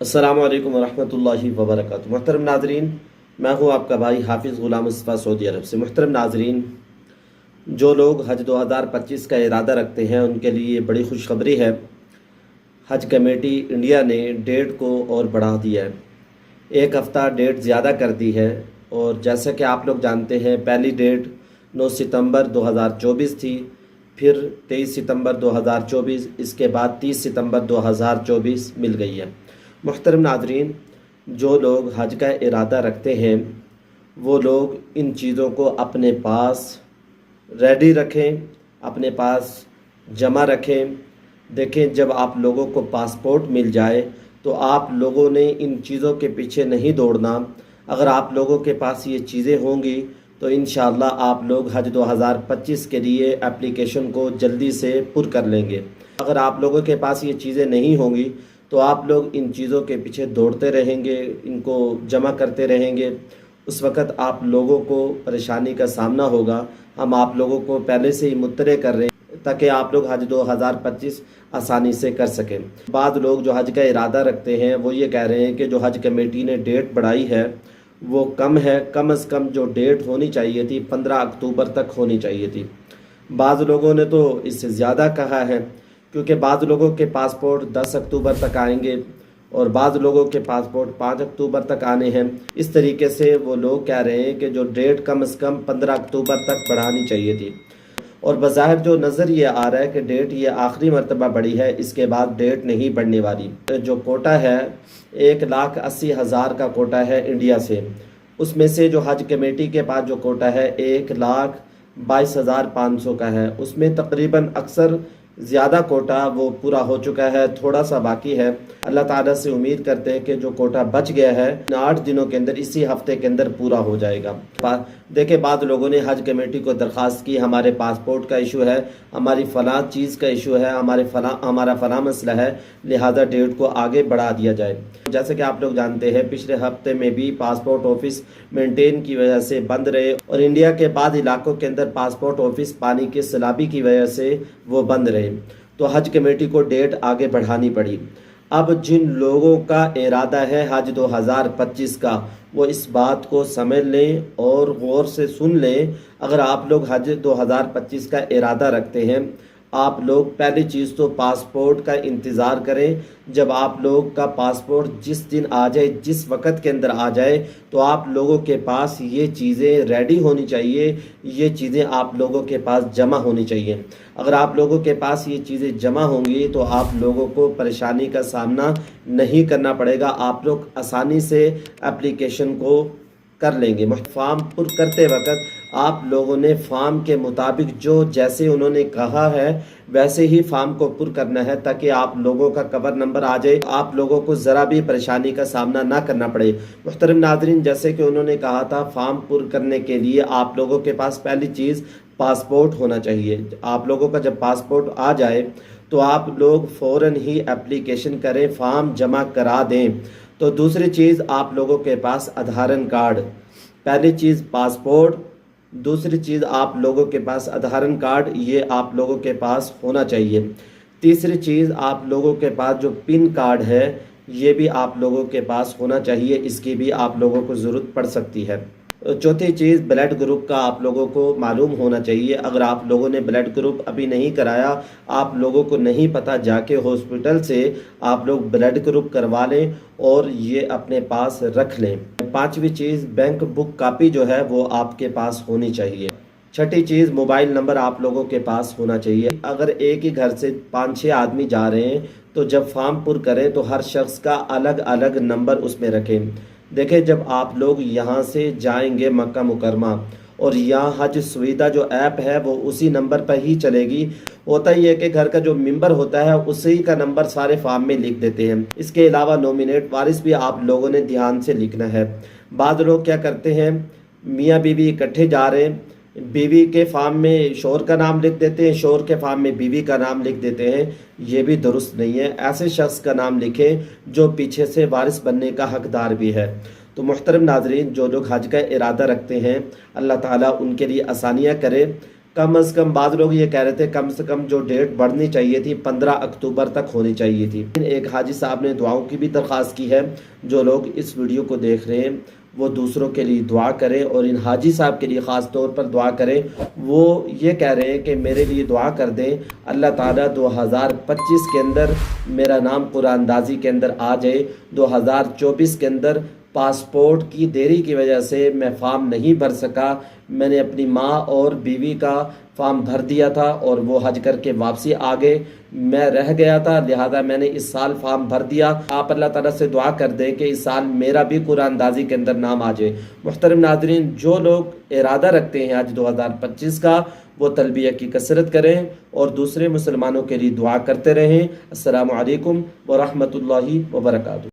السلام علیکم ورحمۃ اللہ وبرکاتہ۔ محترم ناظرین، میں ہوں آپ کا بھائی حافظ غلام مصطفیٰ سعودی عرب سے۔ محترم ناظرین، جو لوگ حج 2025 کا ارادہ رکھتے ہیں ان کے لیے بڑی خوشخبری ہے۔ حج کمیٹی انڈیا نے ڈیٹ کو اور بڑھا دیا ہے، ایک ہفتہ ڈیٹ زیادہ کر دی ہے۔ اور جیسا کہ آپ لوگ جانتے ہیں، پہلی ڈیٹ 9 ستمبر 2024 تھی، پھر 23 ستمبر 2024، اس کے بعد 30 ستمبر 2024 مل گئی ہے۔ محترم ناظرین، جو لوگ حج کا ارادہ رکھتے ہیں وہ لوگ ان چیزوں کو اپنے پاس ریڈی رکھیں، اپنے پاس جمع رکھیں۔ دیکھیں، جب آپ لوگوں کو پاسپورٹ مل جائے تو آپ لوگوں نے ان چیزوں کے پیچھے نہیں دوڑنا۔ اگر آپ لوگوں کے پاس یہ چیزیں ہوں گی تو انشاءاللہ آپ لوگ حج 2025 کے لیے اپلیکیشن کو جلدی سے پر کر لیں گے۔ اگر آپ لوگوں کے پاس یہ چیزیں نہیں ہوں گی تو آپ لوگ ان چیزوں کے پیچھے دوڑتے رہیں گے، ان کو جمع کرتے رہیں گے، اس وقت آپ لوگوں کو پریشانی کا سامنا ہوگا۔ ہم آپ لوگوں کو پہلے سے ہی مطلع کر رہے ہیں تاکہ آپ لوگ حج 2025 آسانی سے کر سکیں۔ بعض لوگ جو حج کا ارادہ رکھتے ہیں وہ یہ کہہ رہے ہیں کہ جو حج کمیٹی نے ڈیٹ بڑھائی ہے وہ کم ہے، کم از کم جو ڈیٹ ہونی چاہیے تھی 15 اکتوبر تک ہونی چاہیے تھی۔ بعض لوگوں نے تو اس سے زیادہ کہا ہے، کیونکہ بعض لوگوں کے پاسپورٹ 10 اکتوبر تک آئیں گے اور بعض لوگوں کے پاسپورٹ 5 اکتوبر تک آنے ہیں۔ اس طریقے سے وہ لوگ کہہ رہے ہیں کہ جو ڈیٹ کم از کم 15 اکتوبر تک بڑھانی چاہیے تھی۔ اور بظاہر جو نظر یہ آ رہا ہے کہ ڈیٹ یہ آخری مرتبہ بڑھی ہے، اس کے بعد ڈیٹ نہیں بڑھنے والی۔ جو کوٹا ہے 1,80,000 کا کوٹا ہے انڈیا سے، اس میں سے جو حج کمیٹی کے پاس جو کوٹا ہے 1,22,500 کا ہے، اس میں تقریباً اکثر زیادہ کوٹا وہ پورا ہو چکا ہے، تھوڑا سا باقی ہے۔ اللہ تعالیٰ سے امید کرتے ہیں کہ جو کوٹا بچ گیا ہے 8 دنوں کے اندر، اسی ہفتے کے اندر پورا ہو جائے گا۔ دیکھیں، بعض لوگوں نے حج کمیٹی کو درخواست کی، ہمارے پاسپورٹ کا ایشو ہے، ہماری فلاں چیز کا ایشو ہے، ہمارا فلاں مسئلہ ہے، لہذا ڈیٹ کو آگے بڑھا دیا جائے۔ جیسے کہ آپ لوگ جانتے ہیں پچھلے ہفتے میں بھی پاسپورٹ آفس مینٹین کی وجہ سے بند رہے اور انڈیا کے بعض علاقوں کے اندر پاسپورٹ آفس پانی کے سیلابی کی وجہ سے وہ بند رہے، تو حج کمیٹی کو ڈیٹ آگے بڑھانی پڑی۔ اب جن لوگوں کا ارادہ ہے حج 2025 کا، وہ اس بات کو سمجھ لیں اور غور سے سن لیں۔ اگر آپ لوگ حج 2025 کا ارادہ رکھتے ہیں، آپ لوگ پہلی چیز تو پاسپورٹ کا انتظار کریں۔ جب آپ لوگ کا پاسپورٹ جس دن آ جائے، جس وقت کے اندر آ جائے، تو آپ لوگوں کے پاس یہ چیزیں ریڈی ہونی چاہیے، یہ چیزیں آپ لوگوں کے پاس جمع ہونی چاہیے۔ اگر آپ لوگوں کے پاس یہ چیزیں جمع ہوں گی تو آپ لوگوں کو پریشانی کا سامنا نہیں کرنا پڑے گا، آپ لوگ آسانی سے اپلیکیشن کو کر لیں گے۔ فارم پر کرتے وقت آپ لوگوں نے فارم کے مطابق جو جیسے انہوں نے کہا ہے ویسے ہی فارم کو پر کرنا ہے، تاکہ آپ لوگوں کا کور نمبر آ جائے، آپ لوگوں کو ذرا بھی پریشانی کا سامنا نہ کرنا پڑے۔ محترم ناظرین، جیسے کہ انہوں نے کہا تھا، فارم پر کرنے کے لیے آپ لوگوں کے پاس پہلی چیز پاسپورٹ ہونا چاہیے۔ آپ لوگوں کا جب پاسپورٹ آ جائے تو آپ لوگ فوراً ہی اپلیکیشن کریں، فارم جمع کرا دیں۔ تو دوسری چیز آپ لوگوں کے پاس آدھار کارڈ، پہلی چیز پاسپورٹ، دوسری چیز آپ لوگوں کے پاس آدھار کارڈ، یہ آپ لوگوں کے پاس ہونا چاہیے۔ تیسری چیز آپ لوگوں کے پاس جو پن کارڈ ہے یہ بھی آپ لوگوں کے پاس ہونا چاہیے، اس کی بھی آپ لوگوں کو ضرورت پڑ سکتی ہے۔ چوتھی چیز بلڈ گروپ کا آپ لوگوں کو معلوم ہونا چاہیے۔ اگر آپ لوگوں نے بلڈ گروپ ابھی نہیں کرایا، آپ لوگوں کو نہیں پتہ، جا کے ہاسپٹل سے آپ لوگ بلڈ گروپ کروا لیں اور یہ اپنے پاس رکھ لیں۔ پانچویں چیز بینک بک کاپی جو ہے وہ آپ کے پاس ہونی چاہیے۔ چھٹی چیز موبائل نمبر آپ لوگوں کے پاس ہونا چاہیے۔ اگر ایک ہی گھر سے 5-6 آدمی جا رہے ہیں تو جب فارم پر کریں تو ہر شخص کا الگ الگ نمبر اس میں رکھیں۔ دیکھیں، جب آپ لوگ یہاں سے جائیں گے مکہ مکرمہ اور یہاں حج سویدھا جو ایپ ہے وہ اسی نمبر پر ہی چلے گی۔ ہوتا ہی ہے کہ گھر کا جو ممبر ہوتا ہے اسی کا نمبر سارے فارم میں لکھ دیتے ہیں۔ اس کے علاوہ نومینیٹ وارث بھی آپ لوگوں نے دھیان سے لکھنا ہے۔ بعض لوگ کیا کرتے ہیں، میاں بیوی اکٹھے جا رہے ہیں، بیوی کے فارم میں شوہر کا نام لکھ دیتے ہیں، شوہر کے فارم میں بیوی کا نام لکھ دیتے ہیں، یہ بھی درست نہیں ہے۔ ایسے شخص کا نام لکھیں جو پیچھے سے وارث بننے کا حقدار بھی ہے۔ تو محترم ناظرین، جو لوگ حج کا ارادہ رکھتے ہیں اللہ تعالیٰ ان کے لیے آسانیاں کرے۔ کم از کم بعض لوگ یہ کہہ رہے تھے کم سے کم جو ڈیٹ بڑھنی چاہیے تھی 15 اکتوبر تک ہونی چاہیے تھی۔ ایک حاجی صاحب نے دعاؤں کی بھی درخواست کی ہے، جو لوگ اس ویڈیو کو دیکھ رہے ہیں وہ دوسروں کے لیے دعا کریں، اور ان حاجی صاحب کے لیے خاص طور پر دعا کریں۔ وہ یہ کہہ رہے ہیں کہ میرے لیے دعا کر دیں، اللہ تعالیٰ 2025 کے اندر میرا نام قرآن اندازی کے اندر آ جائے۔ 2024 کے اندر پاسپورٹ کی دیری کی وجہ سے میں فارم نہیں بھر سکا۔ میں نے اپنی ماں اور بیوی کا فارم بھر دیا تھا اور وہ حج کر کے واپسی آ گئے، میں رہ گیا تھا، لہذا میں نے اس سال فارم بھر دیا۔ آپ اللہ تعالیٰ سے دعا کر دیں کہ اس سال میرا بھی قرآن اندازی کے اندر نام آ جائے۔ محترم ناظرین، جو لوگ ارادہ رکھتے ہیں آج 2025 کا، وہ تلبیہ کی کثرت کریں اور دوسرے مسلمانوں کے لیے دعا کرتے رہیں۔ السلام علیکم ورحمۃ اللہ وبرکاتہ۔